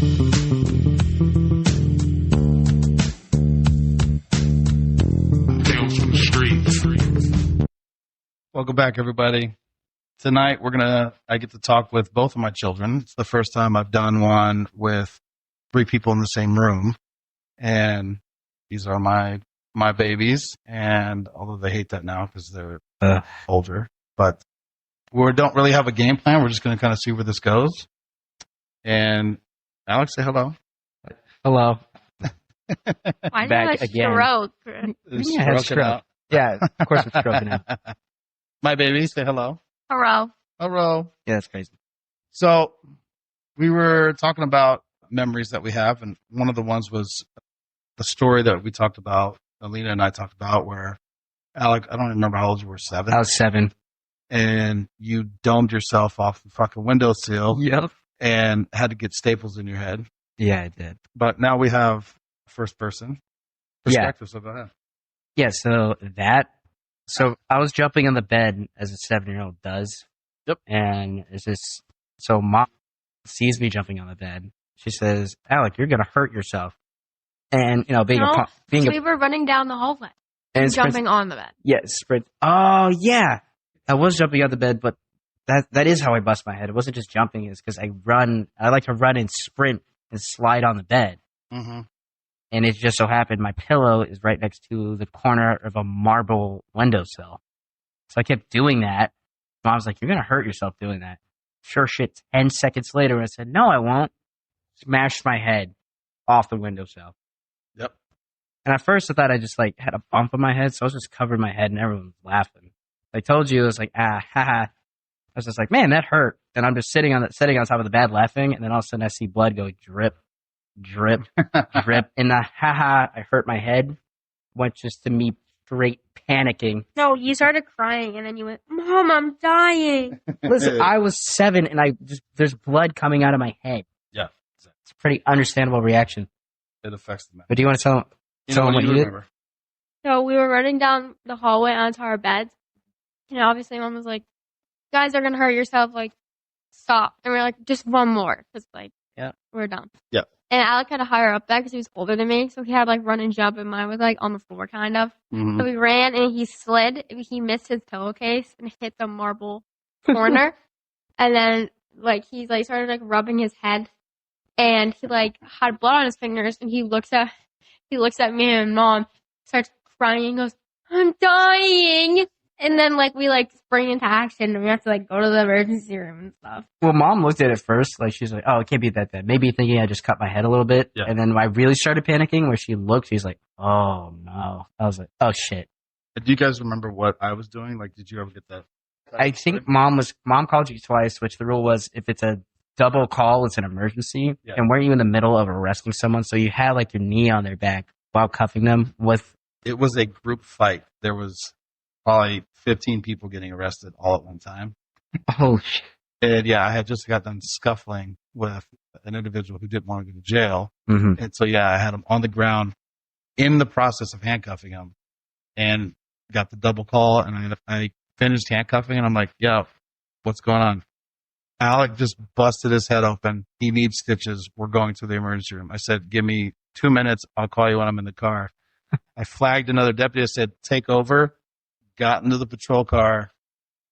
Welcome back, everybody. Tonight, I get to talk with both of my children. It's the first time I've done one with 3 people in the same room. And these are my babies. And although they hate that now because they're older, but we don't really have a game plan. We're just going to kind of see where this goes. And Alex, say hello. Hello. Why Back did I again. stroke? Yeah, stroke. Yeah, of course it's stroking now. My baby, say hello. Hello. Hello. Yeah, that's crazy. So we were talking about memories that we have, and one of the ones was the story that we talked about, Alina and I talked about, where Alec, I don't remember how old you were, 7? I was 7. And you domed yourself off the fucking windowsill. Yep. And had to get staples in your head. Yeah, I did. But now we have first person perspective, so go ahead. Yeah, so I was jumping on the bed as a 7-year-old does. Yep. And so mom sees me jumping on the bed. She says, Alec, you're going to hurt yourself. And, we were running down the hallway and jumping on the bed. Yeah, sprint. Oh, yeah. I was jumping on the bed, but that is how I bust my head. It wasn't just jumping. It's because I like to run and sprint and slide on the bed. Mm-hmm. And it just so happened my pillow is right next to the corner of a marble windowsill. So I kept doing that. Mom was like, you're going to hurt yourself doing that. Sure shit, 10 seconds later, I said, no, I won't. Smashed my head off the windowsill. Yep. And at first I thought I just had a bump on my head, so I was just covering my head and everyone was laughing. I told you, it was like, haha. I was just like, man, that hurt. And I'm just sitting on top of the bed laughing, and then all of a sudden I see blood go drip, drip, drip. And the haha, I hurt my head went just to me straight panicking. No, you started crying, and then you went, Mom, I'm dying. Listen, I was 7, and there's blood coming out of my head. Yeah. Exactly. It's a pretty understandable reaction. It affects the man. But do you want to tell them what you did? So we were running down the hallway onto our beds. Obviously Mom was like, you guys are going to hurt yourself. Like, stop. And we're like, just one more. Because, yeah, we're done. Yeah. And Alec had a higher up bed because he was older than me. So he had, run and jump. And mine was, on the floor, kind of. Mm-hmm. So we ran and he slid. He missed his pillowcase and hit the marble corner. And then, he, started, rubbing his head. And he, had blood on his fingers. And he looks at me and Mom, starts crying and goes, I'm dying. And then, we, spring into action, and we have to, go to the emergency room and stuff. Well, Mom looked at it first, she's like, oh, it can't be that bad. Maybe thinking I just cut my head a little bit. Yeah. And then when I really started panicking, where she looked, she's like, oh, no. I was like, oh, shit. Do you guys remember what I was doing? Did you ever get that? I think Mom called you twice, which the rule was if it's a double call, it's an emergency. Yeah. And weren't you in the middle of arresting someone? So you had, your knee on their back while cuffing them with... It was a group fight. There was probably 15 people getting arrested all at one time. Oh, shit. And yeah, I had just got done scuffling with an individual who didn't want to go to jail. Mm-hmm. And so, yeah, I had him on the ground in the process of handcuffing him and got the double call. And I finished handcuffing and I'm like, yeah, what's going on? Alec just busted his head open. He needs stitches. We're going to the emergency room. I said, give me 2 minutes. I'll call you when I'm in the car. I flagged another deputy. I said, take over. Got into the patrol car,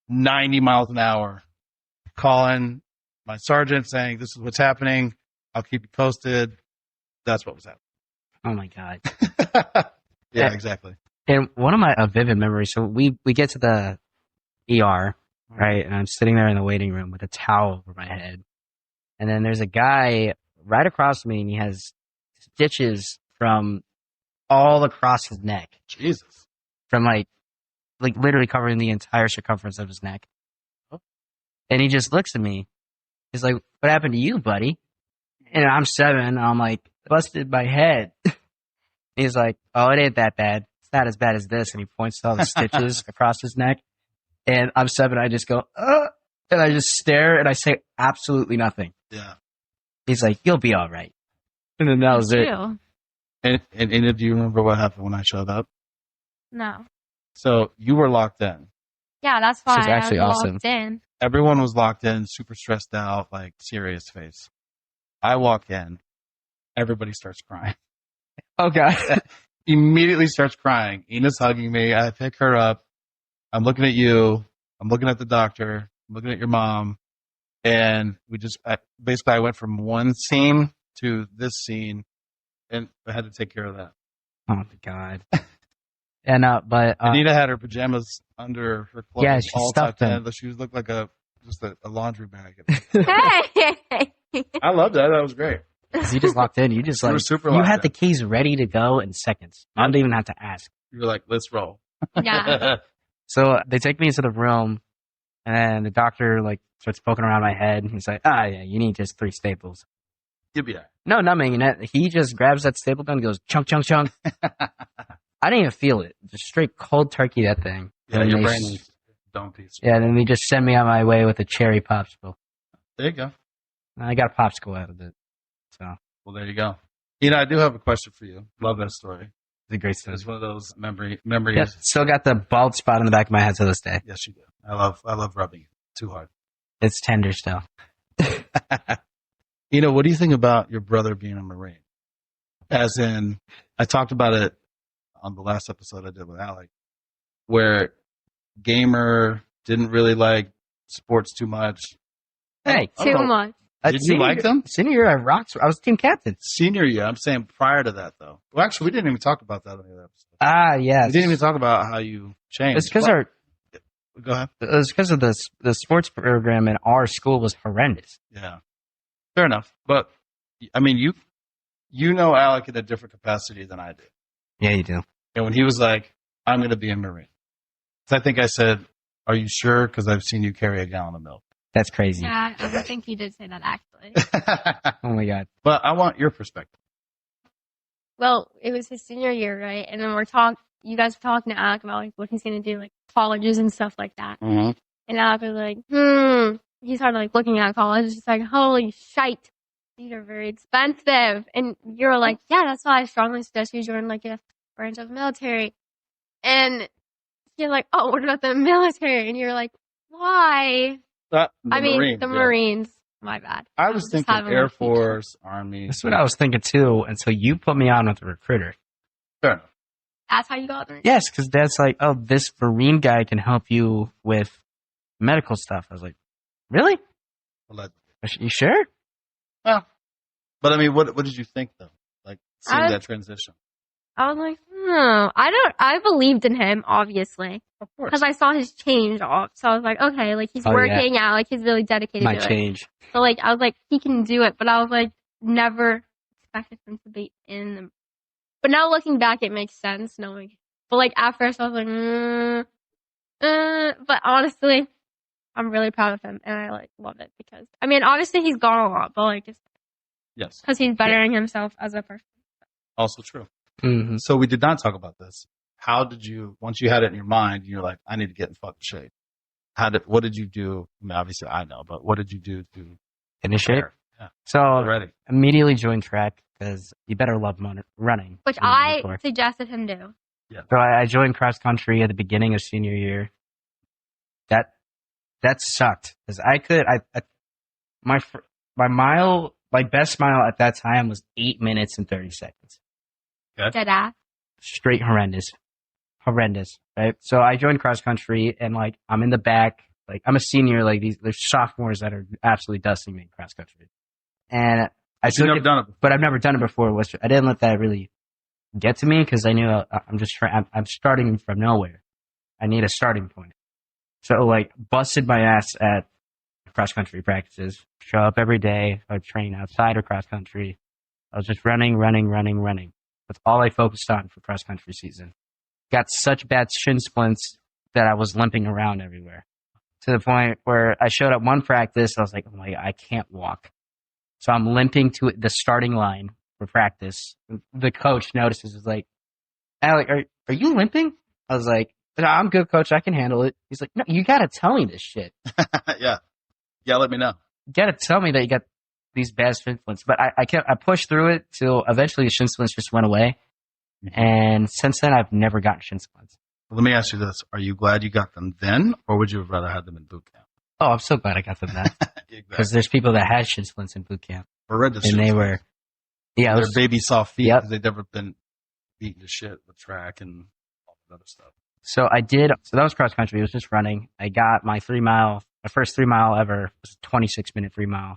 90 miles an hour, calling my sergeant saying, this is what's happening. I'll keep you posted. That's what was happening. Oh, my God. Yeah, exactly. And one of my vivid memories, so we get to the ER, right? And I'm sitting there in the waiting room with a towel over my head. And then there's a guy right across from me, and he has stitches from all across his neck. Jesus. From literally covering the entire circumference of his neck. Oh. And he just looks at me. He's like, what happened to you, buddy? And I'm 7. And I'm like, busted my head. He's like, oh, it ain't that bad. It's not as bad as this. And he points to all the stitches across his neck. And I'm 7. I just go, and I just stare and I say absolutely nothing. Yeah. He's like, you'll be all right. And then that was it. And do you remember what happened when I showed up? No. So you were locked in. Yeah, that's why actually I was awesome. locked in. Everyone was locked in, super stressed out, serious face. I walk in, everybody starts crying. Oh God. Immediately starts crying. Ina's hugging me. I pick her up. I'm looking at you. I'm looking at the doctor. I'm looking at your mom. And basically I went from one scene to this scene, and I had to take care of that. Oh my God. And Anita had her pajamas under her clothes. Yeah, she all stuffed tucked them. in. She looked like a laundry bag. Hey! I loved that. That was great. you just locked in. You just We were like super you locked had in. the keys ready to go in seconds. I didn't even have to ask. You were like, let's roll. Yeah. So they take me into the room, and the doctor like starts poking around my head. And he's like, "Ah, yeah, you need just 3 staples." You'll be all right. No, numbing. And he just grabs that staple gun and goes chunk, chunk, chunk. I didn't even feel it. Just straight cold turkey, that thing. Yeah, And your they brain is don't piece. Yeah, then they just send me on my way with a cherry popsicle. There you go. I got a popsicle out of it. So Well, there you go. I do have a question for you. Love that story. it's a great story. It's one of those memories. Yeah, still got the bald spot in the back of my head to this day. Yes, you do. I love rubbing it too hard. It's tender still. What do you think about your brother being a Marine? As in, I talked about it on the last episode I did with Alec, where gamer didn't really like sports too much. Hey, I don't Too know. much. Did you like them? Senior year, I rocked. I was team captain. Senior year, I'm saying prior to that, though. Well, actually, we didn't even talk about that on the other episode. Ah, yeah. We didn't even talk about how you changed. It's because Go ahead. it's because of the sports program in our school was horrendous. Yeah. Fair enough. But, I mean, you know Alec in a different capacity than I did. Yeah, you do. And when he was like, I'm going to be a Marine. So I think I said, are you sure? Because I've seen you carry a gallon of milk. That's crazy. Yeah, I think he did say that actually. Oh my God. But I want your perspective. Well, it was his senior year, right? And then you guys were talking to Alec about like what he's gonna do, like colleges and stuff like that. Mm-hmm. And Alec was like, He started like looking at college. It's like, holy shite, these are very expensive. And you're like, yeah, that's why I strongly suggest you join like a branch of the military. And you're like, oh, what about the military? And you're like, why? The Marines. My bad. I was Just thinking having Air a feature. Force, Army. That's what I was thinking too until you put me on with the recruiter. Fair enough. That's how you got there? Yes, because Dad's like, oh, this Marine guy can help you with medical stuff. I was like, really? Allegedly. You sure? Well, but I mean, what did you think though? Like seeing that transition? I was like, I believed in him, obviously. Of course. Because I saw his change off. So I was like, okay, like he's working out, like he's really dedicated Might to it. change. So like I was like, he can do it, but I was like, never expected him to be in the. But now looking back, it makes sense knowing. But like at first, I was like, but honestly, I'm really proud of him, and I like love it because I mean, obviously he's gone a lot, but like just Yes. because he's bettering himself as a person. Also true. Mm-hmm. So we did not talk about this. How did you, once you had it in your mind, you're like, I need to get in fucking shape. What did you do? I mean, obviously I know, but what did you do to Finish shape? prepare? Yeah. So Already. immediately joined track because you better love running. Which I suggested him do. Yeah. So I joined cross country at the beginning of senior year. That sucked because my best mile at that time was 8 minutes and 30 seconds. Dead ass. Straight horrendous, right? So I joined cross country and like I'm in the back, like I'm a senior, like there's sophomores that are absolutely dusting me in cross country, and You've never done it before. but I've never done it before. Which I didn't let that really get to me because I knew I'm starting from nowhere. I need a starting point. So like busted my ass at cross country practices. Show up every day. I would train outside of cross country. I was just running. That's all I focused on for cross country season. Got such bad shin splints that I was limping around everywhere. To the point where I showed up one practice, I was like, oh my God, I can't walk. So I'm limping to the starting line for practice. The coach notices, is like, Alec, are you limping? I was like, no, I'm good, coach. I can handle it. He's like, no, you got to tell me this shit. Yeah. Yeah, let me know. You got to tell me that you got these bad shin splints. But I pushed through it till eventually the shin splints just went away. And since then, I've never gotten shin splints. Well, let me ask you this. Are you glad you got them then, or would you have rather had them in boot camp? Oh, I'm so glad I got them that. Because Exactly. there's people that had shin splints in boot camp. Horrendous. And they shit. were, yeah, it Their was, baby soft feet Yep. because they've never been beaten to shit with track and all that other stuff. so that was cross country. It was just running. I got my first 3 mile ever was a 26-minute 3 mile.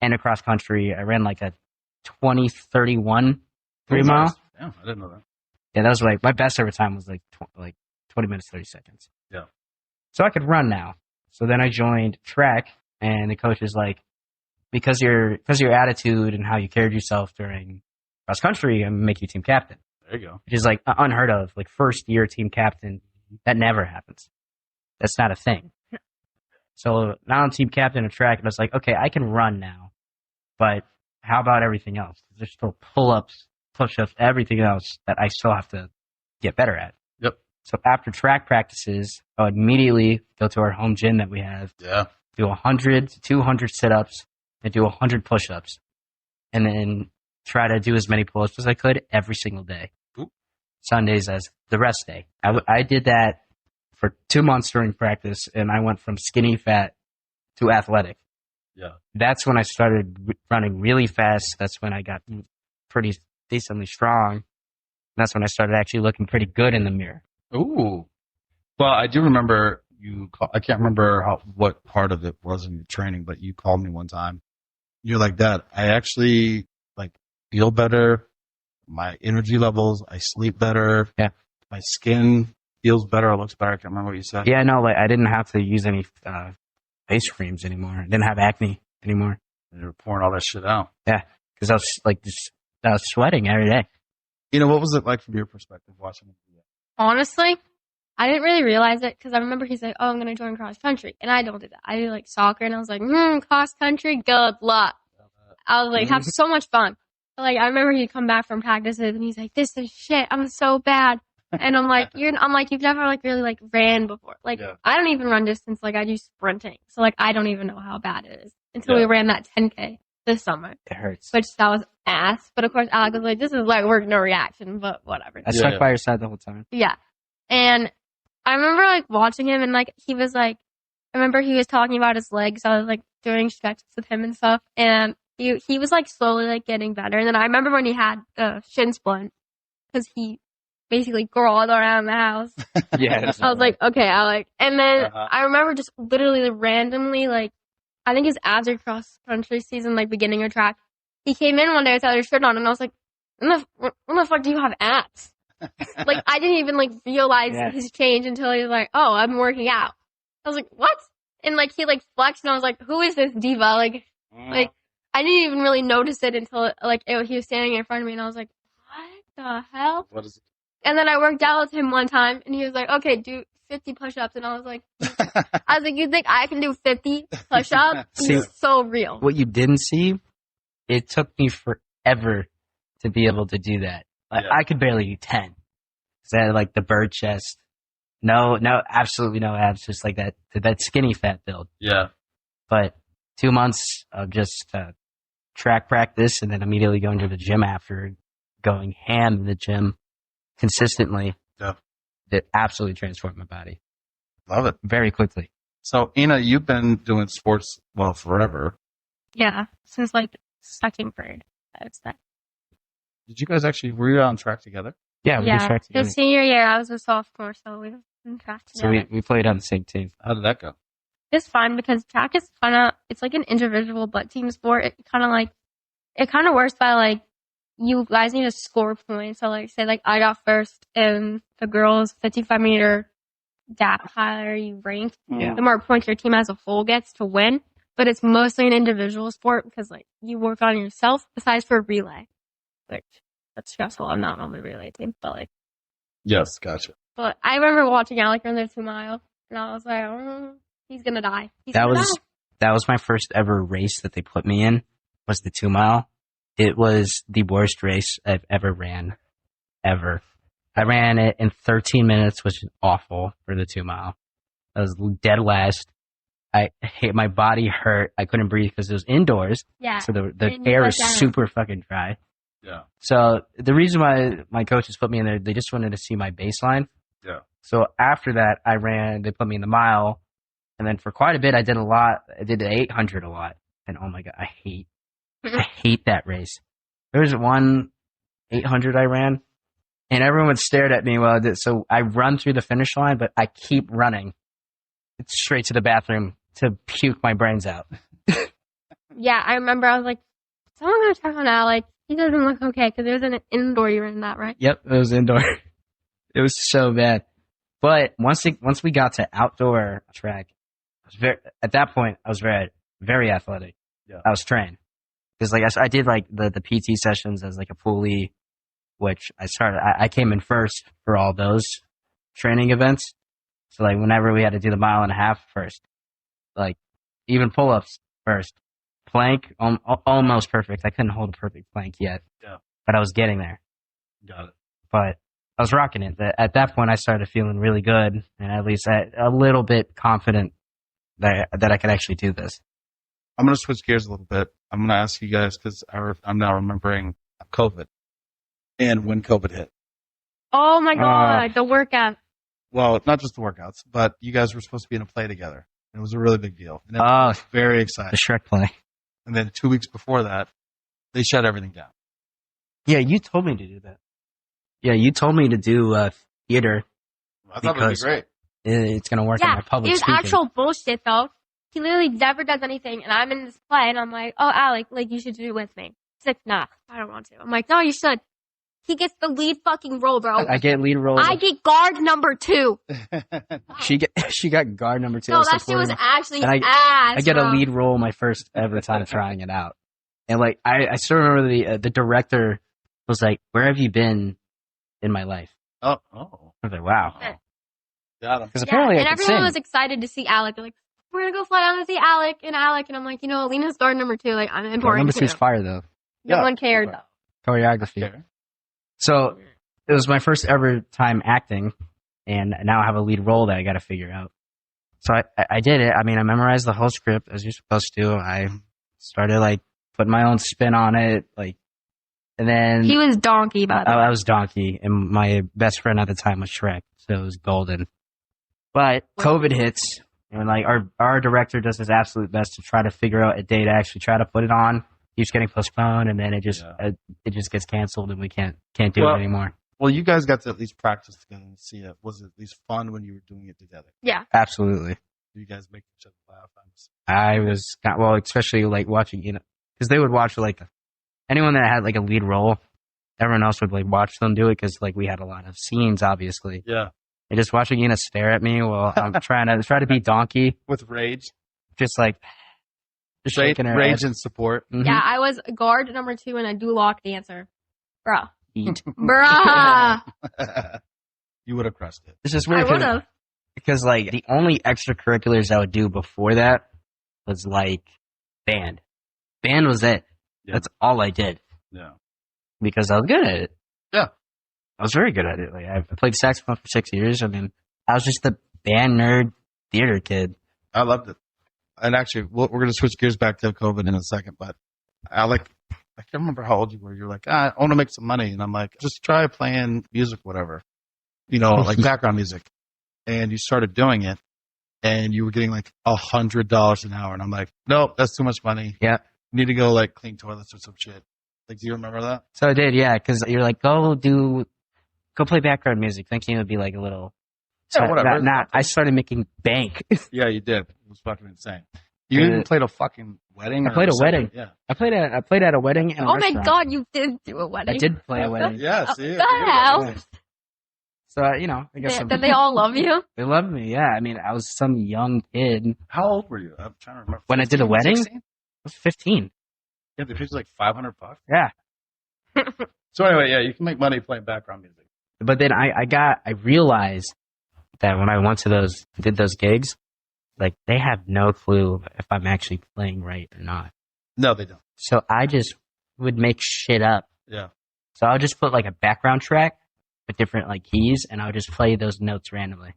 And a cross country, I ran like a 20:31 3 mile. Nice. Yeah, I didn't know that. Yeah, that was like, my best ever time was like 20 minutes, 30 seconds. Yeah. So I could run now. So then I joined track, and the coach is like, because your attitude and how you carried yourself during cross country, I'm gonna make you team captain. There you go. Which is like unheard of. Like first year team captain, that never happens. That's not a thing. So now I'm team captain of track, and I was like, okay, I can run now, but how about everything else? There's still pull-ups, push-ups, everything else that I still have to get better at. Yep. So after track practices, I would immediately go to our home gym that we have, Yeah. do 100 to 200 sit-ups, and do 100 push-ups, and then try to do as many pull-ups as I could every single day. Ooh. Sundays as the rest day. I did that for 2 months during practice, and I went from skinny fat to athletic. Yeah. That's when I started running really fast. That's when I got pretty decently strong. That's when I started actually looking pretty good in the mirror. Ooh. Well, I do remember I can't remember what part of it was in your training, but you called me one time. You're like, Dad, I actually like feel better. My energy levels, I sleep better. Yeah. My skin feels better or looks better. I can't remember what you said. Yeah, no, like I didn't have to use any face creams anymore. I didn't have acne anymore. And you were pouring all that shit out. Yeah, because I was sweating every day. You know, what was it like from your perspective watching it? Honestly, I didn't really realize it because I remember he's like, "Oh, I'm gonna join cross country," and I don't do that. I do like soccer, and I was like, "Cross country, good luck." I was like, "Have so much fun." Like I remember he'd come back from practices, and he's like, "This is shit. I'm so bad." And I'm like, you've never like really like ran before. Like Yeah. I don't even run distance. Like I do sprinting, so like I don't even know how bad it is until we ran that 10K this summer, It hurts. which that was ass. But of course, Alec was like, "This is like work, no reaction," but whatever. I stuck by your side the whole time. Yeah. And I remember like watching him and like he was like, I remember he was talking about his legs. I was like doing stretches with him and stuff. And he was like slowly like getting better. And then I remember when he had the shin splint because he basically crawled around the house. Yeah. I was like, okay, Alec. And then I remember just literally randomly like, I think it was after cross country season, like beginning of track. He came in one day without his shirt on and I was like, when the fuck do you have abs? Like I didn't even like realize his change until he was like, "Oh, I'm working out." I was like, "What?" And like he like flexed, and I was like, "Who is this diva?" Like I didn't even really notice it until like he was standing in front of me, and I was like, "What the hell?" What is it? And then I worked out with him one time, and he was like, "Okay, do 50 push-ups," and I was like, "You think I can do 50 push-ups?" He's so real. What you didn't see, it took me forever to be able to do that. Like, I could barely do 10. So I had like the bird chest. No, absolutely no abs. Just like that skinny fat build. Yeah. But 2 months of just track practice and then immediately going to the gym after, going ham in the gym consistently. Yeah. It absolutely transformed my body. Love it. Very quickly. So, Ina, you've been doing sports, well, forever. Yeah, since like second grade, I would say. Did you guys were you on track together? Yeah, we did track together. His senior year, I was a sophomore, so we were in track together. So we played on the same team. How did that go? It's fun because track is it's like an individual but team sport. It kind of works by like, you guys need to score points. So like, say like I got first in the girls 55-meter that higher you rank, the more points your team as a whole gets to win. But it's mostly an individual sport because like you work on yourself besides for relay. Which that's stressful. I'm not on the relay team, but like. Yes, gotcha. But I remember watching Alec run the 2 mile, and I was like, "Oh, he's gonna die." That was my first ever race that they put me in. Was the 2 mile. It was the worst race I've ever ran, ever. I ran it in 13 minutes, which is awful for the 2 mile. I was dead last. My body hurt. I couldn't breathe because it was indoors. Yeah. So the air is super fucking dry. Yeah. So the reason why my coaches put me in there, they just wanted to see my baseline. Yeah. So after that, they put me in the mile, And then for quite a bit, I did the 800 a lot. And oh my God, I hate that race. There was one 800 I ran, and everyone stared at me while I did. So I run through the finish line, but I keep running straight to the bathroom to puke my brains out. Yeah, I remember I was like, someone gonna check on Alec. He doesn't look okay, because it was an indoor you were in that, right? Yep, it was indoor. It was so bad. But once we got to outdoor track, at that point, I was very, very athletic. Yeah. I was trained. Because like I did like the PT sessions as like a poolee, which I came in first for all those training events. So like whenever we had to do the 1.5 miles first, like even pull-ups first, plank almost perfect. I couldn't hold a perfect plank yet, but I was getting there. Got it. But I was rocking it. At that point, I started feeling really good, and at least a little bit confident that I could actually do this. I'm going to switch gears a little bit. I'm going to ask you guys, because I'm now remembering COVID and when COVID hit. Oh my God, the workout. Well, not just the workouts, but you guys were supposed to be in a play together. It was a really big deal. And I was very excited. The Shrek play. And then 2 weeks before that, they shut everything down. Yeah, you told me to do that. Yeah, you told me to do theater. I thought it would be great. It's going to work on my public speaking. It was actual bullshit, though. He literally never does anything, and I'm in this play, and I'm like, oh, Alec, like, you should do it with me. He's like, nah, I don't want to. I'm like, no, you should. He gets the lead fucking role, bro. I get lead role. I get guard number 2. She got guard number 2. No, that shit was actually ass, I get bro. a lead role my first ever time trying it out. And like, I still remember the director was like, where have you been in my life? Oh. I was like, wow. Got him. Because apparently and I could everyone sing. was excited to see Alec. They're like, we're gonna go fly down to see Alec. And I'm like, Lena's guard number 2. Like, I'm Guard important. number 2's fire though. No one cared, though. Choreography. Okay. So it was my first ever time acting, and now I have a lead role that I got to figure out. So I did it. I mean, I memorized the whole script as you're supposed to. I started like putting my own spin on it, like, and then He was donkey, by the way. I was Donkey, and my best friend at the time was Shrek, so it was golden. But COVID hits, and like our director does his absolute best to try to figure out a day to actually try to put it on. Keeps getting postponed, and then it just gets canceled, and we can't do it anymore. Well, you guys got to at least practice together and see it. Was it at least fun when you were doing it together? Yeah. Absolutely. You guys make each other laugh. I was especially like watching, because they would watch like anyone that had like a lead role. Everyone else would like watch them do it because like we had a lot of scenes, obviously. Yeah. And just watching Ina stare at me while I'm trying to be Donkey With rage. just like shaking her Rage head. and support. Mhm. Yeah, I was guard number 2 and a Duloc dancer. Bruh. Eat. Bruh. You would have crushed it. It's just I weird would have. because like the only extracurriculars I would do before that was like band. Band was it. Yeah. That's all I did Yeah. because I was good at it. Yeah. I was very good at it. Like I played saxophone for 6 years. I mean, I was just the band nerd theater kid. I loved it. And actually, we're going to switch gears back to COVID in a second. But Alec, I can't remember how old you were. You're like, I want to make some money. And I'm like, just try playing music, whatever. Like background music. And you started doing it. And you were getting like $100 an hour. And I'm like, nope, that's too much money. Yeah. You need to go like clean toilets or some shit. Like, do you remember that? So I did, yeah, because you're like, go play background music, thinking it would be like a little. So Yeah, whatever. I started making bank. Yeah, you did. It was fucking insane. You even played a fucking wedding? I played a something? wedding. Yeah. I played at a wedding and a Oh my restaurant. God, you did do a wedding. I did play a wedding. Yeah, see? What the hell? Yeah. So, I guess Did they all love you? they loved me, yeah. I mean, I was some young kid. How old were you? I'm trying to remember. When I did the 15, wedding? 16? I was 15. Yeah, they paid you like $500. Yeah. So anyway, yeah, you can make money playing background music. But then I realized that when I did those gigs, like they have no clue if I'm actually playing right or not. No, they don't. So I just would make shit up. Yeah. So I'll just put like a background track with different like keys, and I would just play those notes randomly.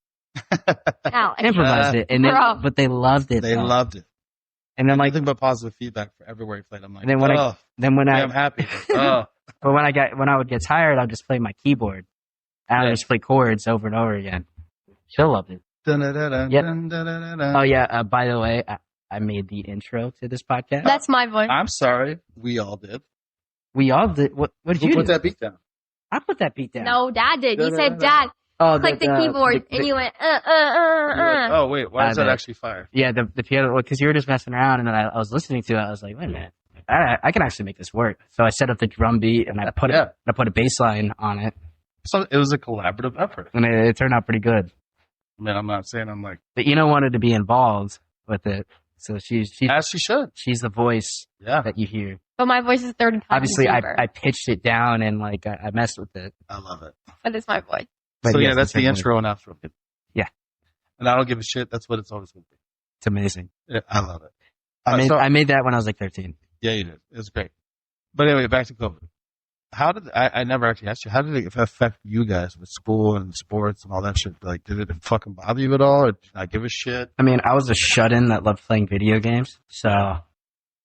Alex. Improvised it, and then, Bro. but they loved it. They though. loved it. And then like Nothing but positive feedback for everywhere you played. I'm like, And then when I'm happy. Oh, but when I would get tired, I'd just play my keyboard. And I'd just play chords over and over again. She'll loved it. Oh yeah. By the way, I made the intro to this podcast. That's my voice. I'm sorry. We all did. We all did. What did Who you put do? that beat down? I put that beat down. No, Dad did. You said, Dad, Oh, click the keyboard, and you went, You're like, oh, wait. Why is that actually fire? Yeah, the piano, because you were just messing around, and then I was listening to it. I was like, wait a minute, I can actually make this work. So I set up the drum beat, and I put a bass line on it. So it was a collaborative effort. And it turned out pretty good. I mean, I'm not saying I'm like... But Ina wanted to be involved with it. So she's as she should. She's the voice that you hear. But my voice is 30 times Obviously, deeper. I pitched it down and like I messed with it. I love it. But it's my voice. But so yes, that's the intro and outro. Yeah. And I don't give a shit. That's what it's always going to be. It's amazing. Yeah, I love it. I made that when I was like 13. Yeah, you did. It was great. But anyway, back to COVID. How did I never actually asked you, how did it affect you guys with school and sports and all that shit? Like, did it fucking bother you at all? Or did you not give a shit? I mean, I was a shut-in that loved playing video games. So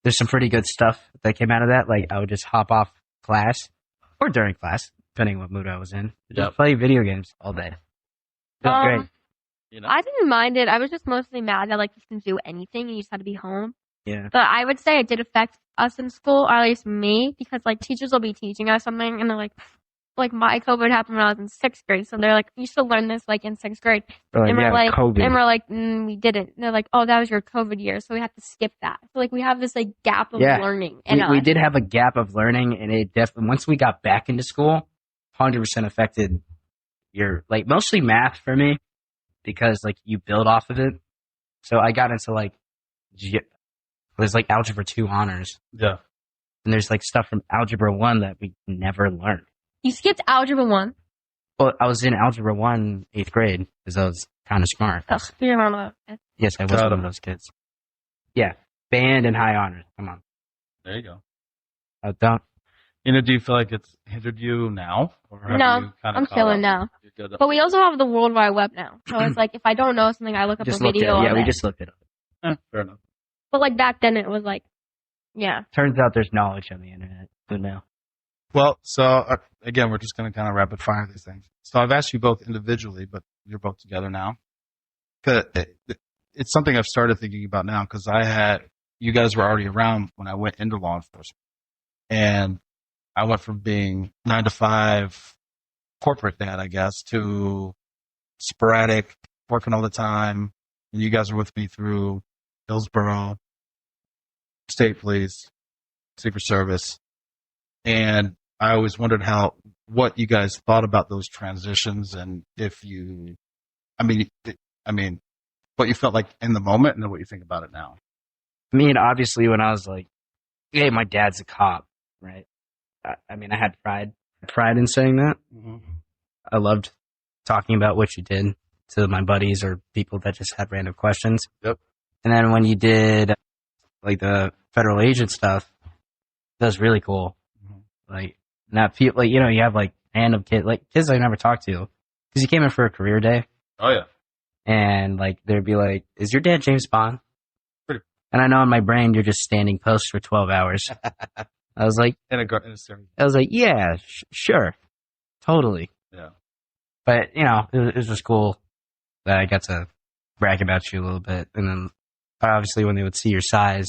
there's some pretty good stuff that came out of that. Like, I would just hop off class or during class, depending what mood I was in. Just play video games all day. It was great. You know? I didn't mind it. I was just mostly mad that, like, you couldn't do anything and you just had to be home. Yeah. But I would say it did affect us in school, or at least me, because, like, teachers will be teaching us something, and they're like my COVID happened when I was in 6th grade, so they're like, you should learn this, like, in 6th grade. And we're like, COVID. We didn't. And they're like, oh, that was your COVID year, so we have to skip that. So, like, we have this, like, gap of learning. We did have a gap of learning, and it definitely, once we got back into school, 100% affected like, mostly math for me, because, like, you build off of it. So I got into, like, there's like Algebra 2 honors. Yeah. And there's like stuff from Algebra 1 that we never learned. You skipped Algebra 1? Well, I was in Algebra 1 8th grade because I was kind of smart. Oh, you're one of those. Yes, I was one of those kids. Yeah. Band and high honors. Come on. There you go. Don't. Do you feel like it's hindered you now? Or no, I'm chilling now. But we also have the World Wide Web now. So it's like, if I don't know something, I look up a video. Yeah, we just looked it up. Fair enough. But, like, back then it was like, yeah. Turns out there's knowledge on the internet. Who knew? Well, so, again, we're just going to kind of rapid fire these things. So I've asked you both individually, but you're both together now. It's something I've started thinking about now because you guys were already around when I went into law enforcement. And I went from being 9 to 5 corporate dad, I guess, to sporadic, working all the time. And you guys were with me through Hillsborough, State Police, Secret Service. And I always wondered what you guys thought about those transitions and what you felt like in the moment and then what you think about it now. I mean, obviously when I was like, hey, my dad's a cop, right? I had pride in saying that. Mm-hmm. I loved talking about what you did to my buddies or people that just had random questions. Yep. And then when you did like the federal agent stuff, that was really cool. Mm-hmm. Like, not feel like, you have like random kids I never talked to because you came in for a career day. Oh yeah. And like, they'd be like, is your dad James Bond? Pretty. And I know in my brain, you're just standing post for 12 hours. I was like, yeah, sure. Totally. Yeah. But, it was just cool that I got to brag about you a little bit. And then obviously when they would see your size,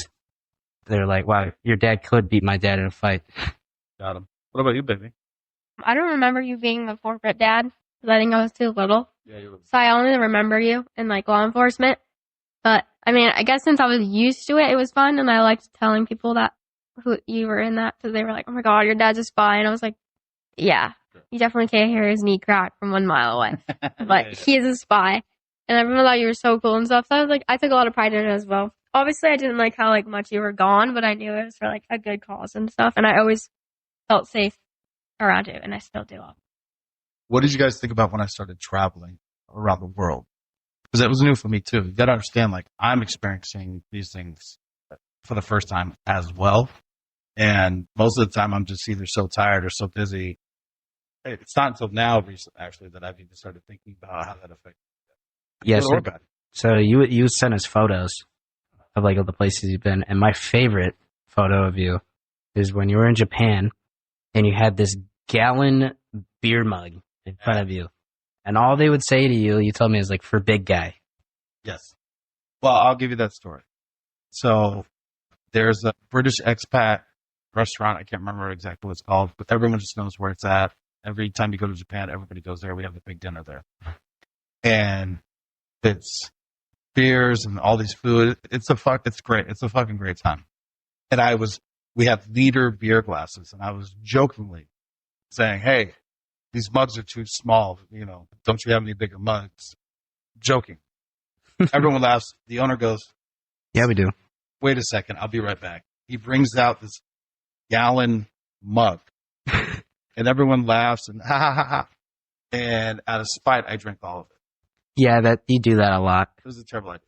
they're like, wow, your dad could beat my dad in a fight. Got him. What about you, baby? I don't remember you being a corporate dad because I think I was too little. Yeah, you were. So I only remember you in like law enforcement. But I mean, I guess since I was used to it, it was fun. And I liked telling people that who you were in that because they were like, oh my God, your dad's a spy. And I was like, yeah, you definitely can't hear his knee crack from 1 mile away. But he is a spy. And everyone thought you were so cool and stuff. So I was like, I took a lot of pride in it as well. Obviously, I didn't like how like much you were gone, but I knew it was for like a good cause and stuff. And I always felt safe around you, and I still do. What did you guys think about when I started traveling around the world? Because that was new for me too. You got to understand, like, I'm experiencing these things for the first time as well. And most of the time, I'm just either so tired or so busy. It's not until now, recently, actually, that I've even started thinking about how that affects. Yes. So you sent us photos of like all the places you've been, and my favorite photo of you is when you were in Japan and you had this gallon beer mug in front of you, And all they would say to you, you told me, is like, for big guy. Yes. Well, I'll give you that story. So there's a British expat restaurant. I can't remember exactly what it's called, but everyone just knows where it's at. Every time you go to Japan, everybody goes there. We have the big dinner there. And it's beers and all these food. It's great. It's a fucking great time. And we have liter beer glasses, and I was jokingly saying, hey, these mugs are too small. Don't you have any bigger mugs? Joking. Everyone laughs. The owner goes, Yeah, we do. wait a second. I'll be right back. He brings out this gallon mug, and everyone laughs and ha ha ha ha. And out of spite, I drink all of it. Yeah, you do that a lot. It was a terrible idea.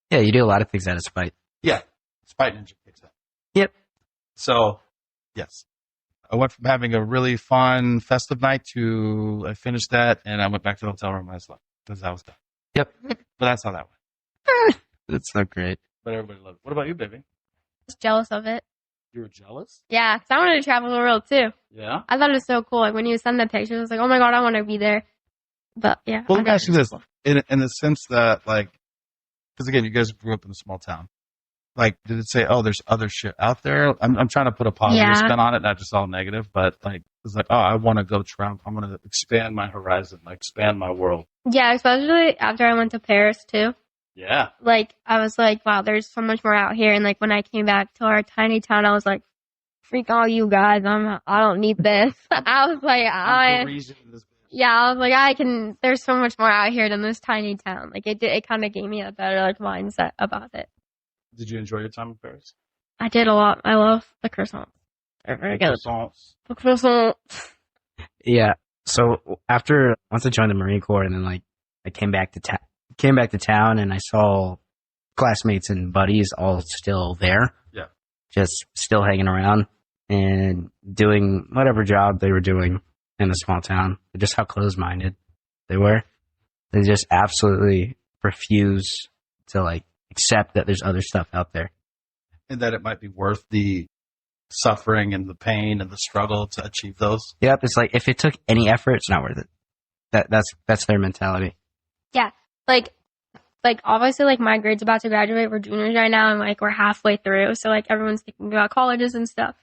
Yeah, you do a lot of things out of spite. Yeah. Spite ninja kicks in. Yep. So, yes. I went from having a really fun, festive night to I finished that, and I went back to the hotel room and I slept because I was done. Yep. But that's how that went. That's so great. But everybody loved it. What about you, baby? I was jealous of it. You were jealous? Yeah, because I wanted to travel the world too. Yeah. I thought it was so cool. Like when you send the pictures, I was like, oh my god, I want to be there. But yeah. Well, let me ask you this. In the sense that, because again, you guys grew up in a small town. Did it say, oh, there's other shit out there? I'm trying to put a positive spin on it, not just all negative, but it's like, oh, I want to go travel. I'm going to expand my horizon, expand my world. Yeah, especially after I went to Paris too. Yeah. I was like, wow, there's so much more out here. And when I came back to our tiny town, I was like, freak all you guys. I don't need this. I was like, I was like, there's so much more out here than this tiny town. It kind of gave me a better mindset about it. Did you enjoy your time in Paris? I did a lot. I love the croissants. They're very good. The croissants. Yeah. So once I joined the Marine Corps, and then I came back to town, and I saw classmates and buddies all still there. Yeah. Just still hanging around and doing whatever job they were doing in the small town. Just how closed-minded they were. They just absolutely refuse to accept that there's other stuff out there. And that it might be worth the suffering and the pain and the struggle to achieve those. Yep. It's if it took any effort, it's not worth it. That's their mentality. Yeah. Obviously, my grade's about to graduate. We're juniors right now, and we're halfway through. So everyone's thinking about colleges and stuff.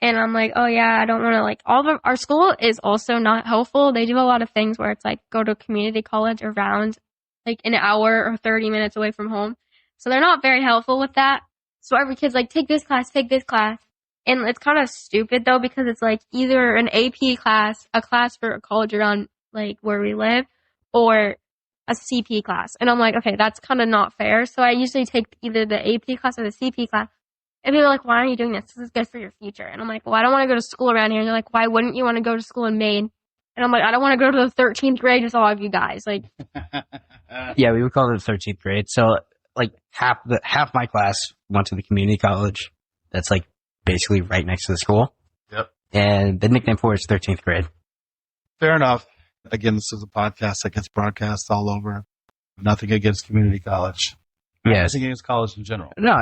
And I'm like, oh yeah, I don't want to our school is also not helpful. They do a lot of things where it's go to community college around an hour or 30 minutes away from home. So they're not very helpful with that. So every kid's take this class. And it's kind of stupid though, because it's either an AP class, a class for a college around where we live, or a CP class. And I'm like, okay, that's kind of not fair. So I usually take either the AP class or the CP class. And people are like, why are you doing this? This is good for your future. And I'm like, well, I don't want to go to school around here. And they're like, why wouldn't you want to go to school in Maine? And I'm like, I don't want to go to the 13th grade with all of you guys. Yeah, we would call it the 13th grade. So half my class went to the community college that's basically right next to the school. Yep. And the nickname for it is 13th grade. Fair enough. Again, this is a podcast that gets broadcast all over. Nothing against community college. Yes. Nothing against college in general. No,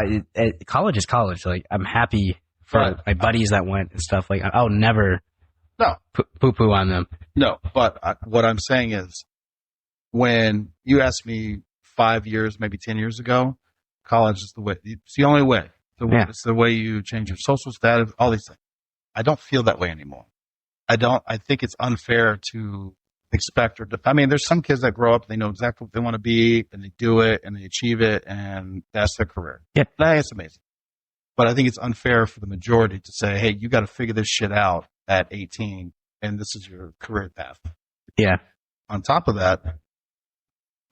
college is college. I'm happy for my buddies that went and stuff. I'll never poo-poo on them. No, but what I'm saying is, when you asked me 5 years, maybe 10 years ago, college is the way. It's the only way. It's the way you change your social status, all these things. I don't feel that way anymore. I think it's unfair to expect there's some kids that grow up, they know exactly what they want to be, and they do it, and they achieve it, and that's their career. Yeah. That's amazing. But I think it's unfair for the majority to say, hey, you got to figure this shit out at 18, and this is your career path. Yeah. On top of that,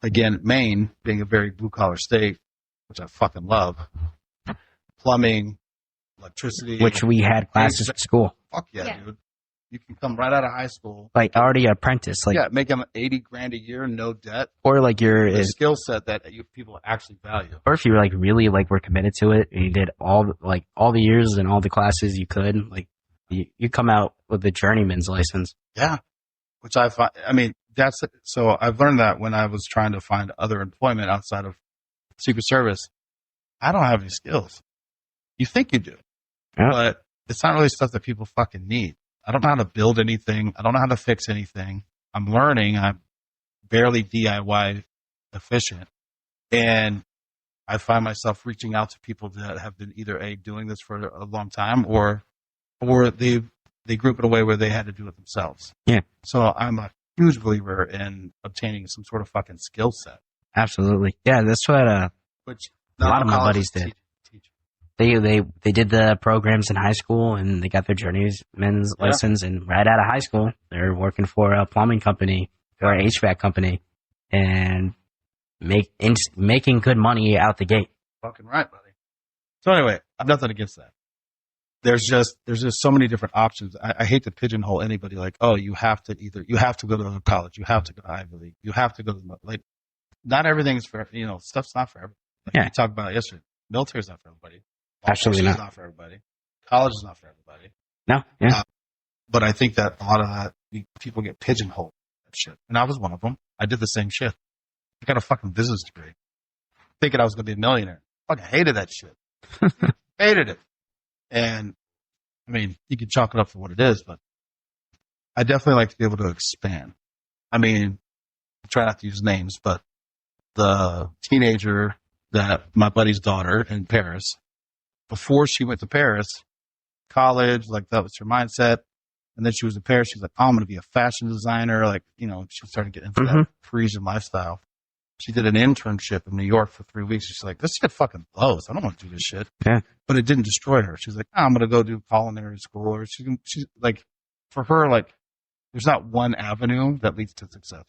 again, Maine being a very blue-collar state, which I fucking love, plumbing, electricity. Which we had classes at school. Fuck yeah, dude. You can come right out of high school. Already an apprentice. Make them $80,000 a year, no debt. Or you're a skill set that people actually value. Or if you really were committed to it and you did all the years and all the classes you could, you come out with a journeyman's license. Yeah. Which I find, so I've learned that when I was trying to find other employment outside of Secret Service, I don't have any skills. You think you do, but it's not really stuff that people fucking need. I don't know how to build anything. I don't know how to fix anything. I'm learning. I'm barely DIY efficient. And I find myself reaching out to people that have been either doing this for a long time or they group it away where they had to do it themselves. Yeah. So I'm a huge believer in obtaining some sort of fucking skill set. Absolutely. Yeah, that's what Which a lot of my buddies did. They did the programs in high school and they got their journeyman's license, and right out of high school they're working for a plumbing company or an HVAC company and making good money out the gate. Fucking right, buddy. So anyway, I've nothing against that. There's just so many different options. I hate to pigeonhole anybody like, oh, you have to go to college, you have to go to Ivy League, you have to go to like. Not everything's for stuff's not for everybody. Like we talked about yesterday, military's not for everybody. Absolutely not. Not for everybody. College is not for everybody. No, yeah. But I think that a lot of that people get pigeonholed that shit, and I was one of them. I did the same shit. I got a fucking business degree, thinking I was going to be a millionaire. Fucking hated that shit. Hated it. And I mean, you can chalk it up for what it is, but I definitely like to be able to expand. I mean, I try not to use names, but the teenager that my buddy's daughter in Paris, before she went to Paris, college, like that was her mindset. And then she was in Paris. She's like, oh, I'm going to be a fashion designer. Like, she started getting into that Parisian lifestyle. She did an internship in New York for 3 weeks. She's like, this shit fucking blows. I don't want to do this shit. Yeah. But it didn't destroy her. She's like, oh, I'm going to go do culinary school. Or she's like, for her, like, there's not one avenue that leads to success.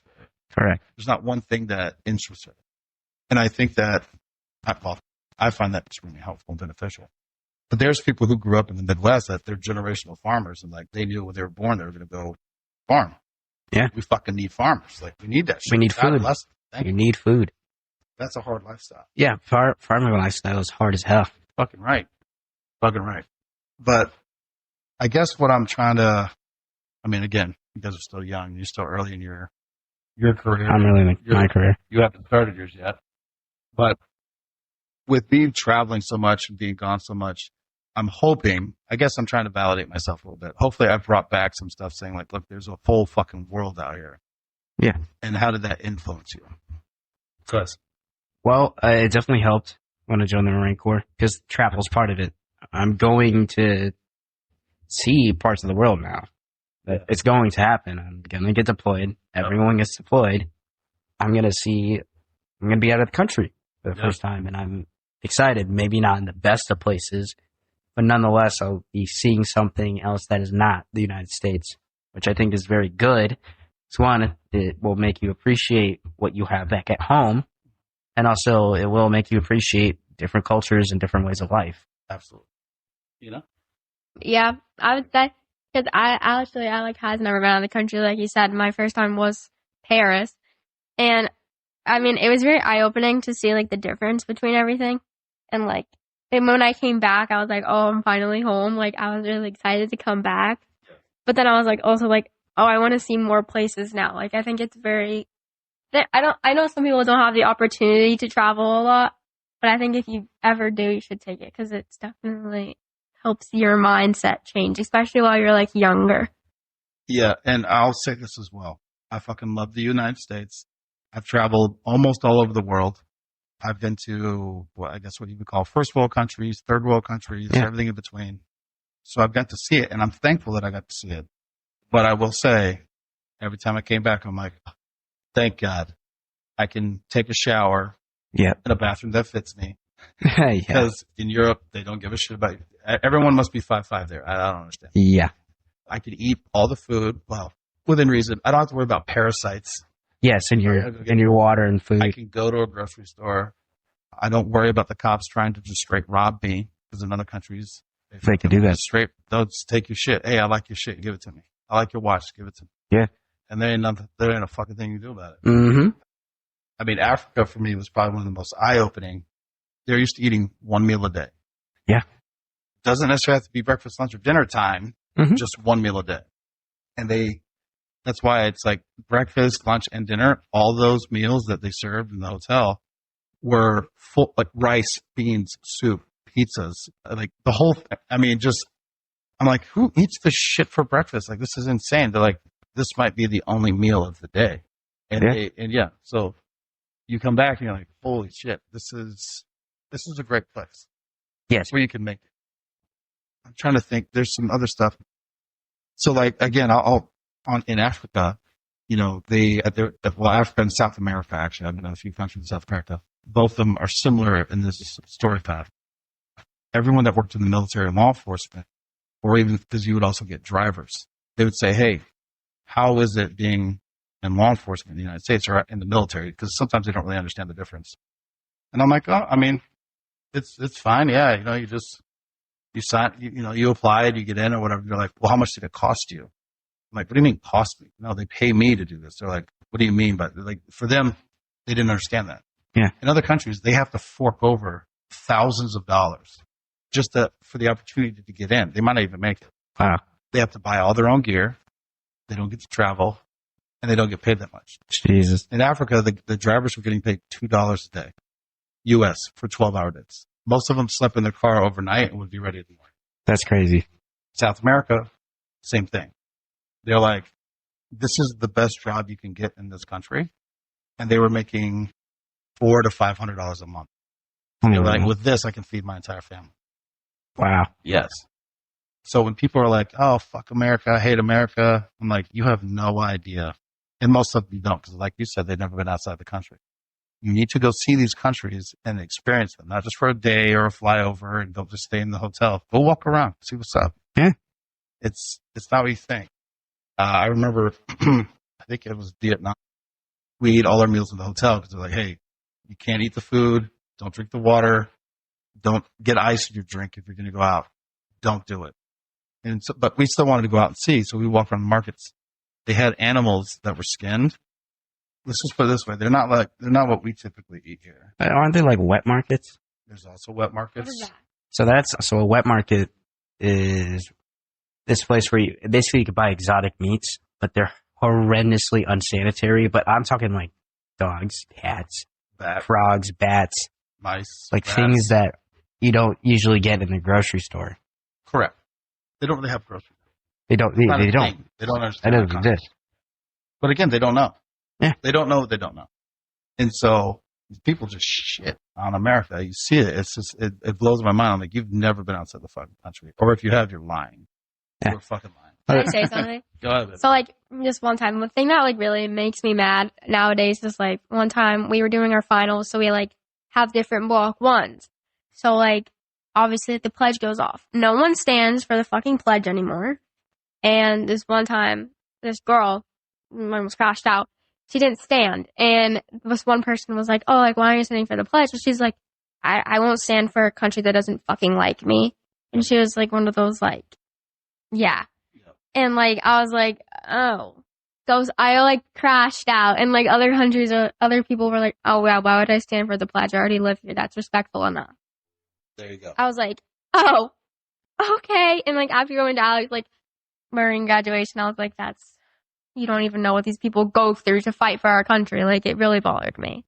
Correct. There's not one thing that interests her. And I think that, I find that extremely helpful and beneficial. But there's people who grew up in the Midwest that they're generational farmers, and like they knew when they were born they were going to go farm. Yeah. We fucking need farmers. Like we need that shit. We need food. You need food. That's a hard lifestyle. Yeah, farming lifestyle is hard as hell. Fucking right. Fucking right. But I guess what I'm trying to, again, you guys are still young. You're still early in your career. I'm really in my career. You haven't started yours yet. But with me traveling so much and being gone so much, I'm hoping, I guess I'm trying to validate myself a little bit. Hopefully I've brought back some stuff saying like, look, there's a whole fucking world out here. Yeah. And how did that influence you? Because. Well, it definitely helped when I joined the Marine Corps because travel is part of it. I'm going to see parts of the world now. It's going to happen. I'm going to get deployed. Everyone gets deployed. I'm going to be out of the country for the first time, and I'm excited. Maybe not in the best of places, but nonetheless, I'll be seeing something else that is not the United States, which I think is very good. It's one, it will make you appreciate what you have back at home, and also it will make you appreciate different cultures and different ways of life. Absolutely. Yeah, I would say, because Alec has never been out of the country, like you said. My first time was Paris, and it was very eye-opening to see, like, the difference between everything. And, like, and when I came back, I was like, oh, I'm finally home. Like, I was really excited to come back. But then I was, like, also, like, oh, I want to see more places now. Like, I think it's very... I know some people don't have the opportunity to travel a lot, but I think if you ever do, you should take it. Because it's definitely helps your mindset change, especially while you're, like, younger. Yeah, and I'll say this as well. I fucking love the United States. I've traveled almost all over the world. I've been to, I guess what you would call first world countries, third world countries, everything in between. So I've got to see it, and I'm thankful that I got to see it. But I will say, every time I came back, I'm like, thank God I can take a shower in a bathroom that fits me. Because in Europe, they don't give a shit about you. Everyone must be 5'5" there. I don't understand. Yeah. I could eat all the food, well, within reason. I don't have to worry about parasites. Yes, in your water and food. I can go to a grocery store. I don't worry about the cops trying to just straight rob me, because in other countries they can do that. They'll just take your shit. Hey, I like your shit. Give it to me. I like your watch. Give it to me. Yeah. And there ain't a fucking thing you can do about it. Mm-hmm. Africa for me was probably one of the most eye-opening. They're used to eating one meal a day. Yeah. Doesn't necessarily have to be breakfast, lunch, or dinner time. Just one meal a day. And that's why it's like breakfast, lunch, and dinner. All those meals that they served in the hotel were full, like rice, beans, soup, pizzas, like the whole. I'm like, who eats this shit for breakfast? Like, this is insane. They're like, this might be the only meal of the day. And so you come back and you're like, holy shit, this is a great place. Yes. Where you can make it. I'm trying to think. There's some other stuff. So like, again, in Africa, Africa and South America, actually, I've been in a few countries in South America. Both of them are similar in this story path. Everyone that worked in the military and law enforcement, or even because you would also get drivers, they would say, hey, how is it being in law enforcement in the United States or in the military? Because sometimes they don't really understand the difference. And I'm like, oh, I mean, it's fine. Yeah. You sign, you applied, you get in or whatever. They're like, well, how much did it cost you? I'm like, what do you mean cost me? No, they pay me to do this. They're like, what do you mean? But like for them, they didn't understand that. Yeah. In other countries, they have to fork over thousands of dollars just for the opportunity to get in. They might not even make it. Wow. They have to buy all their own gear. They don't get to travel, and they don't get paid that much. Jesus. In Africa, the drivers were getting paid $2 a day, U.S. for 12-hour days. Most of them slept in their car overnight and would be ready in the morning. That's crazy. South America, same thing. They're like, this is the best job you can get in this country. And they were making $400 to $500 a month. They were like, with this, I can feed my entire family. Wow. Yes. So when people are like, oh, fuck America, I hate America, I'm like, you have no idea. And most of them don't, because like you said, they've never been outside the country. You need to go see these countries and experience them, not just for a day or a flyover and don't just stay in the hotel. Go walk around, see what's up. Yeah. It's not what you think. I remember, I think it was Vietnam. We eat all our meals in the hotel because they're like, hey, you can't eat the food. Don't drink the water. Don't get ice in your drink if you're going to go out. Don't do it. And so, but we still wanted to go out and see. So we walked around the markets. They had animals that were skinned. Let's just put it this way. They're not what we typically eat here. Aren't they like wet markets? There's also wet markets. What is that? So a wet market is this place where you could buy exotic meats, but they're horrendously unsanitary. But I'm talking like dogs, cats, frogs, bats, mice, like rats. things that you don't usually get in the grocery store. Correct. They don't really have grocery. They don't. They don't. They don't understand. That doesn't exist. But again, they don't know. Yeah. They don't know what they don't know. And so people just shit on America. You see it. It's just, it blows my mind. I'm like, you've never been outside the fucking country. Or if you have, you're lying. Yeah. You're fucking lying. Can I say something? Go ahead. So, like, just one time, the thing that, like, really makes me mad nowadays is, like, one time we were doing our finals, so we, like, have different block ones. So, like, obviously the pledge goes off. No one stands for the fucking pledge anymore. And this one time, this girl almost crashed out. She didn't stand. And this one person was like, oh, like, why are you standing for the pledge? And she's like, I won't stand for a country that doesn't fucking like me. And she was, like, one of those, like, yeah. And, like, I was like, oh. I, like, crashed out. And, like, other countries, other people were like, oh, wow, why would I stand for the pledge? I already live here. That's respectful enough. There you go. I was like, oh, okay. And, like, after going to Alec, like, Marine graduation, I was like, you don't even know what these people go through to fight for our country. Like, it really bothered me.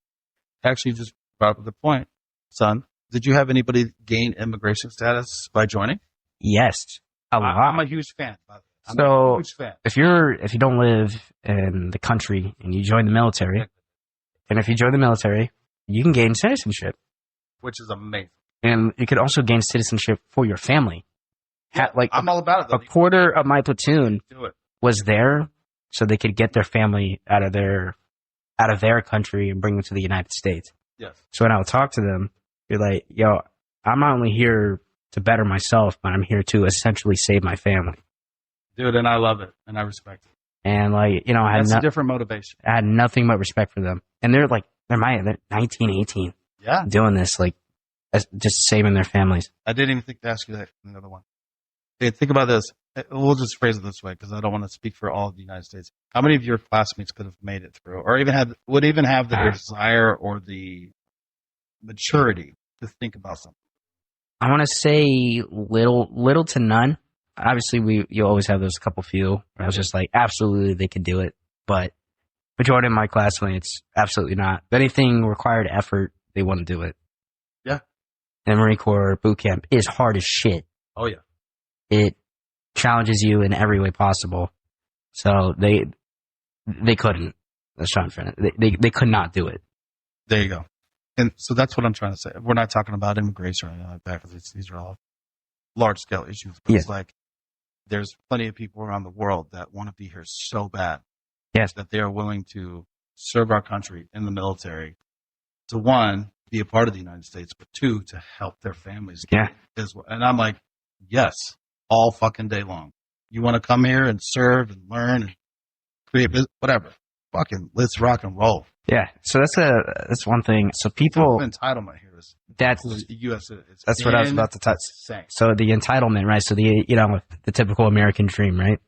Actually, just brought up the point, son. Did you have anybody gain immigration status by joining? Yes. I'm a huge fan. If you don't live in the country and you join the military, and if you join the military, you can gain citizenship, which is amazing. And you could also gain citizenship for your family. Yeah, I'm all about it. Though. A quarter of my platoon was there, so they could get their family out of their country and bring them to the United States. Yes. So when I would talk to them, you're like, yo, I'm not only here to better myself, but I'm here to essentially save my family. Dude, and I love it, and I respect it. And, like, you know, that's a different motivation. I had nothing but respect for them. And they're 19, 18. Yeah. Doing this, like, just saving their families. I didn't even think to ask you that in the other one. Hey, think about this. We'll just phrase it this way because I don't want to speak for all of the United States. How many of your classmates could have made it through or would even have the desire or the maturity to think about something? I want to say little to none. Obviously, you always have those couple few. I was just like, absolutely, they could do it. But majority of my classmates, absolutely not. If anything required effort, they wouldn't do it. Yeah. And Marine Corps boot camp is hard as shit. Oh, yeah. It challenges you in every way possible. So they couldn't. That's not fair. They could not do it. There you go. And so that's what I'm trying to say. We're not talking about immigration or anything like that because these are all large scale issues. But it's like there's plenty of people around the world that want to be here so bad. Yes. That they are willing to serve our country in the military to, one, be a part of the United States, but two, to help their families. As well. And I'm like, yes, all fucking day long. You want to come here and serve and learn and create business, whatever. Fucking let's rock and roll. Yeah. So that's one thing. So people entitlement here is that's the U.S. That's what I was about to touch. So the entitlement, right? So the typical American dream, right?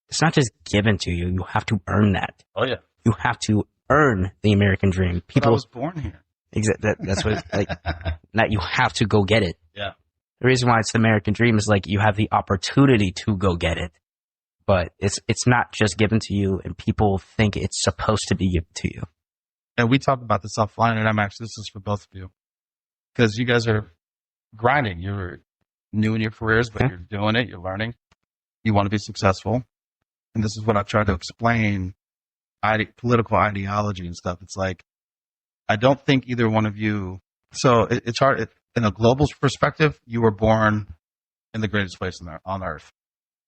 It's not just given to you. You have to earn that. Oh yeah. You have to earn the American dream. People. I was born here. That's what that you have to go get it. Yeah. The reason why it's the American dream is like you have the opportunity to go get it, but it's not just given to you, and people think it's supposed to be given to you. And we talked about this offline, and this is for both of you, because you guys are grinding. You're new in your careers, but you're doing it. You're learning. You want to be successful, and this is what I try to explain: political ideology and stuff. It's like I don't think either one of you. So it's hard. In a global perspective, you were born in the greatest place on earth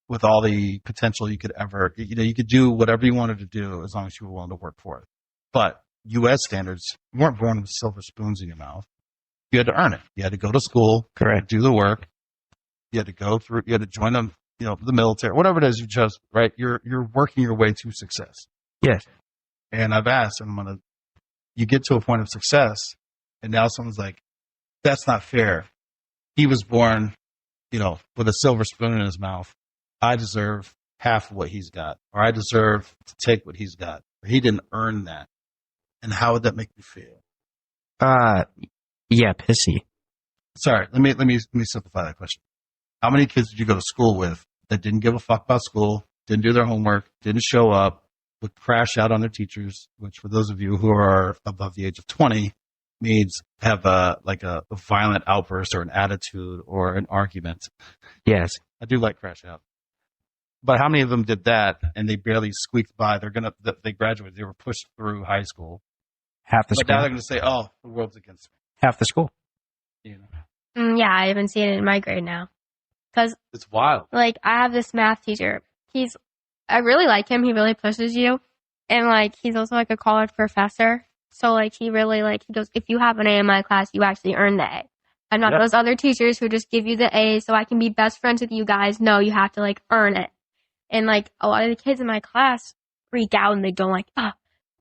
with all the potential you could ever, you could do whatever you wanted to do as long as you were willing to work for it. But U.S. standards, you weren't born with silver spoons in your mouth. You had to earn it. You had to go to school, correct, do the work. You had to go through, you had to join them, the military, whatever it is you chose, right? You're working your way to success. Yes. And I've asked, and you get to a point of success, and now someone's like, that's not fair. He was born, with a silver spoon in his mouth. I deserve half of what he's got, or I deserve to take what he's got. Or he didn't earn that. And how would that make you feel? Yeah, pissy. Sorry, let me simplify that question. How many kids did you go to school with that didn't give a fuck about school, didn't do their homework, didn't show up, would crash out on their teachers, which for those of you who are above the age of 20, means have a violent outburst or an attitude or an argument. Yes. I do like crash out. But how many of them did that and they barely squeaked by? They graduated. They were pushed through high school. Half the school. But now they're going to say, oh, the world's against me. Half the school. Yeah, I even see it in my grade now. Because it's wild. Like, I have this math teacher. I really like him. He really pushes you. And, he's also, a college professor. So, he really, he goes, if you have an A in my class, you actually earn the A. I'm not those other teachers who just give you the A so I can be best friends with you guys. No, you have to, earn it. And, a lot of the kids in my class freak out and they go,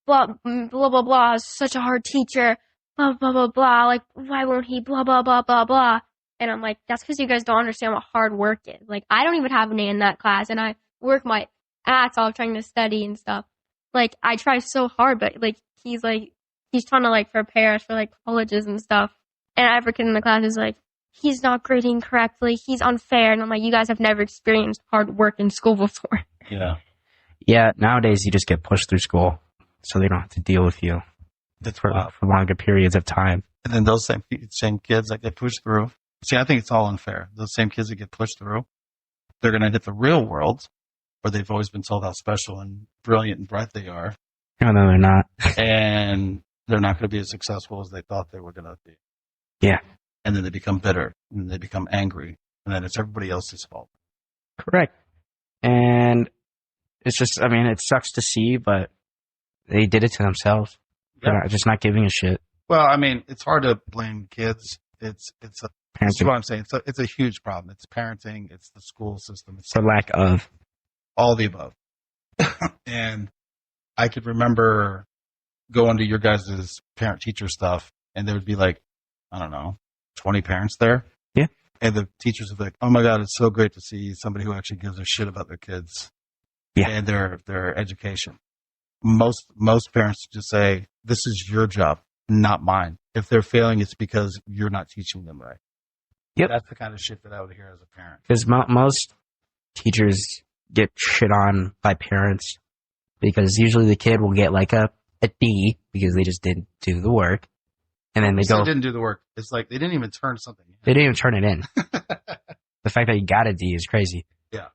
blah, blah, blah, blah, such a hard teacher, blah, blah, blah, blah, why won't he, blah, blah, blah, blah, blah. And I'm like, that's because you guys don't understand what hard work is. I don't even have an A in that class, and I work my ass off trying to study and stuff. I try so hard, but, he's trying to, prepare us for, colleges and stuff. And every kid in the class is he's not grading correctly, he's unfair. And I'm like, you guys have never experienced hard work in school before. Yeah. Yeah, nowadays you just get pushed through school, so they don't have to deal with you. That's for longer periods of time. And then those same kids that get pushed through. See, I think it's all unfair. Those same kids that get pushed through, they're going to hit the real world, where they've always been told how special and brilliant and bright they are. No, they're not. And they're not going to be as successful as they thought they were going to be. Yeah. And then they become bitter, and they become angry, and then it's everybody else's fault. Correct. And it's just, it sucks to see, but they did it to themselves. Yeah. They're just not giving a shit. Well, it's hard to blame kids. It's what I'm saying. It's a huge problem. It's parenting. It's the school system. It's the lack of all the above. And I could remember going to your guys' parent-teacher stuff, and there would be 20 parents there. Yeah. And the teachers would be like, oh my God, it's so great to see somebody who actually gives a shit about their kids and their education. Most parents just say, this is your job, not mine. If they're failing, it's because you're not teaching them right. Yep. That's the kind of shit that I would hear as a parent. Because most teachers get shit on by parents because usually the kid will get a D because they just didn't do the work. And then they didn't do the work. It's they didn't even turn something in. They didn't even turn it in. The fact that you got a D is crazy. Yeah.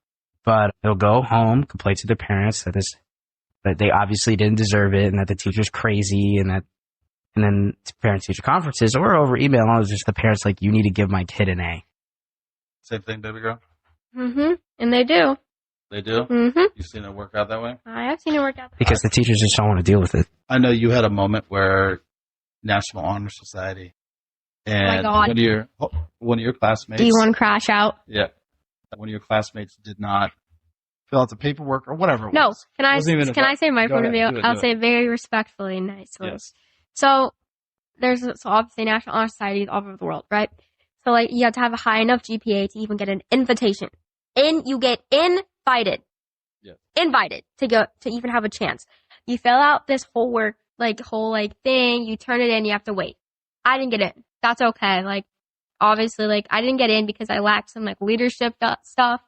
But they'll go home, complain to their parents that this that they obviously didn't deserve it and that the teacher's crazy and then parent-teacher conferences or over email, it was just the parents like, you need to give my kid an A. Same thing, baby girl? Mm-hmm. And they do. They do? Mm-hmm. You've seen it work out that way? I have seen it work out. Because the teachers just don't want to deal with it. I know you had a moment where National Honor Society and God. one of your classmates. Do you want to crash out? Yeah. One of your classmates did not fill out the paperwork or whatever it No. was. Can I say my point of view? I'll say it very respectfully and nicely. Yes. So obviously National Honor Societies all over the world, right? So like you have to have a high enough GPA to even get an invitation. You get invited. Yeah. Invited to go to even have a chance. You fill out this whole thing, you turn it in, you have to wait. I didn't get in. That's okay. Like obviously like I didn't get in because I lacked some like leadership stuff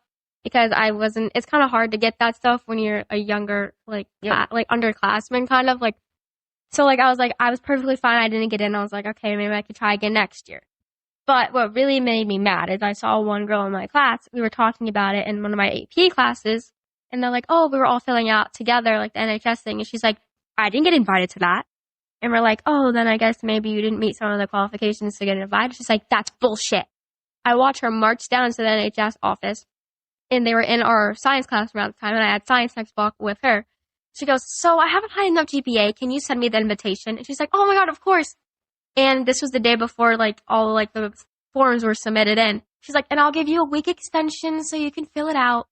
because it's kind of hard to get that stuff when you're a younger like underclassman kind of like. So like I was perfectly fine. I didn't get in. I was like, okay, maybe I could try again next year. But what really made me mad is I saw one girl in my class. We were talking about it in one of my AP classes, and they're like, "Oh, we were all filling out together like the NHS thing." And she's like, "I didn't get invited to that." And we're like, "Oh, then I guess maybe you didn't meet some of the qualifications to get invited." She's like, "That's bullshit." I watched her march down to the NHS office, and they were in our science class around the time, and I had science textbook with her. She goes, "So I have a high enough GPA. Can you send me the invitation?" And she's like, "Oh my God, of course." And this was the day before like all like the forms were submitted in. She's like, "And I'll give you a week extension so you can fill it out."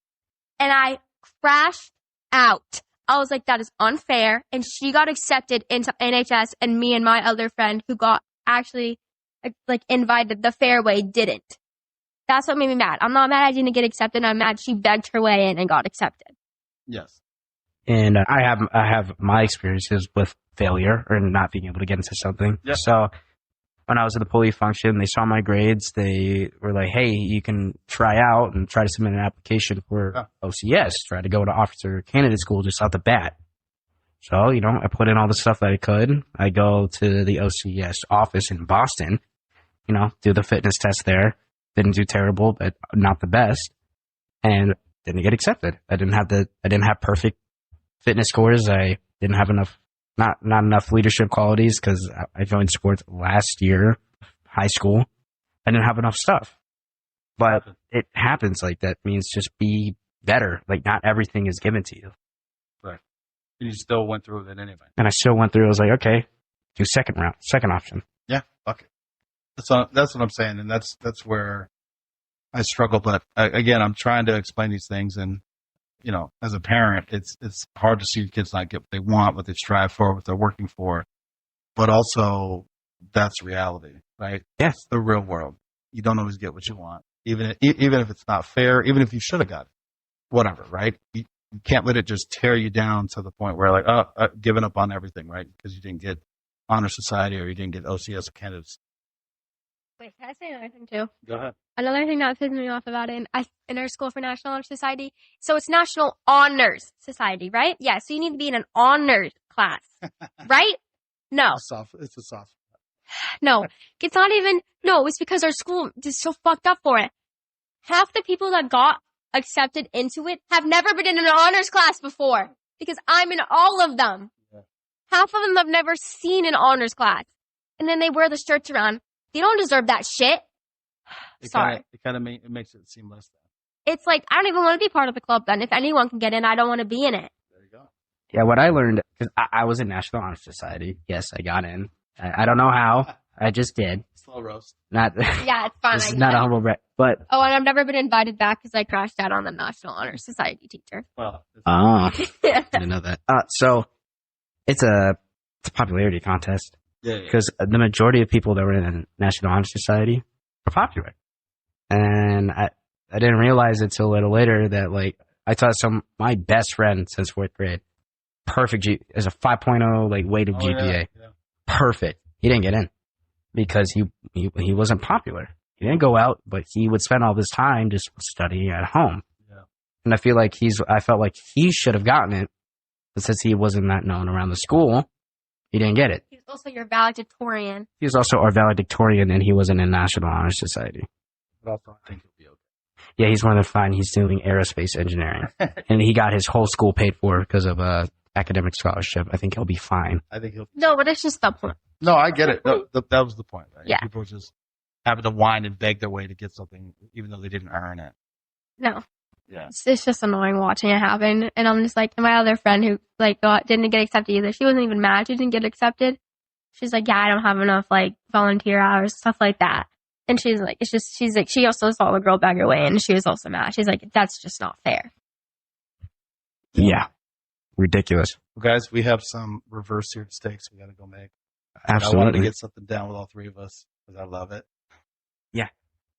And I crashed out. I was like, that is unfair. And she got accepted into NHS, and me and my other friend who got actually like invited the fair way didn't. That's what made me mad. I'm not mad I didn't get accepted. I'm mad she begged her way in and got accepted. Yes. And I have my experiences with failure or not being able to get into something. Yep. So when I was at the police function, they saw my grades. They were like, "Hey, you can try out and try to submit an application for OCS. Try to go to officer candidate school just out the bat." So, I put in all the stuff that I could. I go to the OCS office in Boston, do the fitness test there. Didn't do terrible, but not the best. And didn't get accepted. I didn't have perfect fitness scores. I didn't have not enough leadership qualities because I joined sports last year, high school. I didn't have enough stuff. But it happens. Like, that means just be better. Like, not everything is given to you. Right. And you still went through with it anyway. And I still went through. I was like, okay, do second option. Yeah, fuck it. That's what I'm saying, and that's where I struggle. But again, I'm trying to explain these things, and as a parent, it's hard to see your kids not get what they want, what they strive for, what they're working for. But also, that's reality, right? Yes, it's the real world. You don't always get what you want, even if it's not fair, even if you should have got it, whatever, right? You can't let it just tear you down to the point where giving up on everything, right? Because you didn't get Honor Society or you didn't get OCS candidates. Wait, can I say another thing too? Go ahead. Another thing that pissed me off about it in our school for National Honor Society. So it's National Honors Society, right? Yeah. So you need to be in an honors class, right? No. It's a soft. No, it's not even. No, it's because our school is so fucked up for it. Half the people that got accepted into it have never been in an honors class before because I'm in all of them. Yeah. Half of them have never seen an honors class, and then they wear the shirts around. They don't deserve that shit. Sorry. It makes it seem less than. It's like, I don't even want to be part of the club then. If anyone can get in, I don't want to be in it. There you go. Yeah, what I learned, because I was in National Honor Society. Yes, I got in. I don't know how. I just did. Slow roast. Yeah, it's fine. It's not a humble brag, but. Oh, and I've never been invited back because I crashed out on the National Honor Society teacher. Well. I didn't know that. So, it's a popularity contest. Yeah. Because the majority of people that were in the National Honor Society were popular. And I didn't realize it till a little later that, like, I taught my best friend since 4th grade. Perfect as a 5.0, like, weighted GPA. Yeah. Perfect. He didn't get in because he wasn't popular. He didn't go out, but he would spend all this time just studying at home. Yeah. And I felt like he should have gotten it, but since he wasn't that known around the school, he didn't get it. He was also your valedictorian. He was also our valedictorian, and he wasn't in National Honor Society. But also, I think he'll be okay. Yeah, he's more than fine. He's doing aerospace engineering. And he got his whole school paid for because of academic scholarship. I think he'll be fine. I think he'll. No, but it's just the point. No, I get it. No, that was the point, right? Yeah. People just having to whine and beg their way to get something, even though they didn't earn it. No. Yeah. It's just annoying watching it happen. And I'm just like, and my other friend who like didn't get accepted either. She wasn't even mad. She didn't get accepted. She's like, yeah, I don't have enough like volunteer hours, stuff like that. And she's like, she also saw the girl beg her way and she was also mad. She's like, that's just not fair. Yeah. Ridiculous. Well, guys, we have some reverse seared steaks we got to go make. I wanted to Absolutely. get something down with all three of us because I love it. Yeah.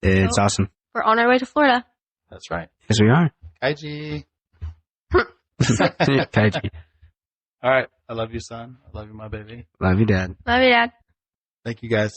It's awesome. We're on our way to Florida. That's right. Yes, we are. Kaiji. Kaiji. All right. I love you, son. I love you, my baby. Love you, Dad. Love you, Dad. Thank you, guys.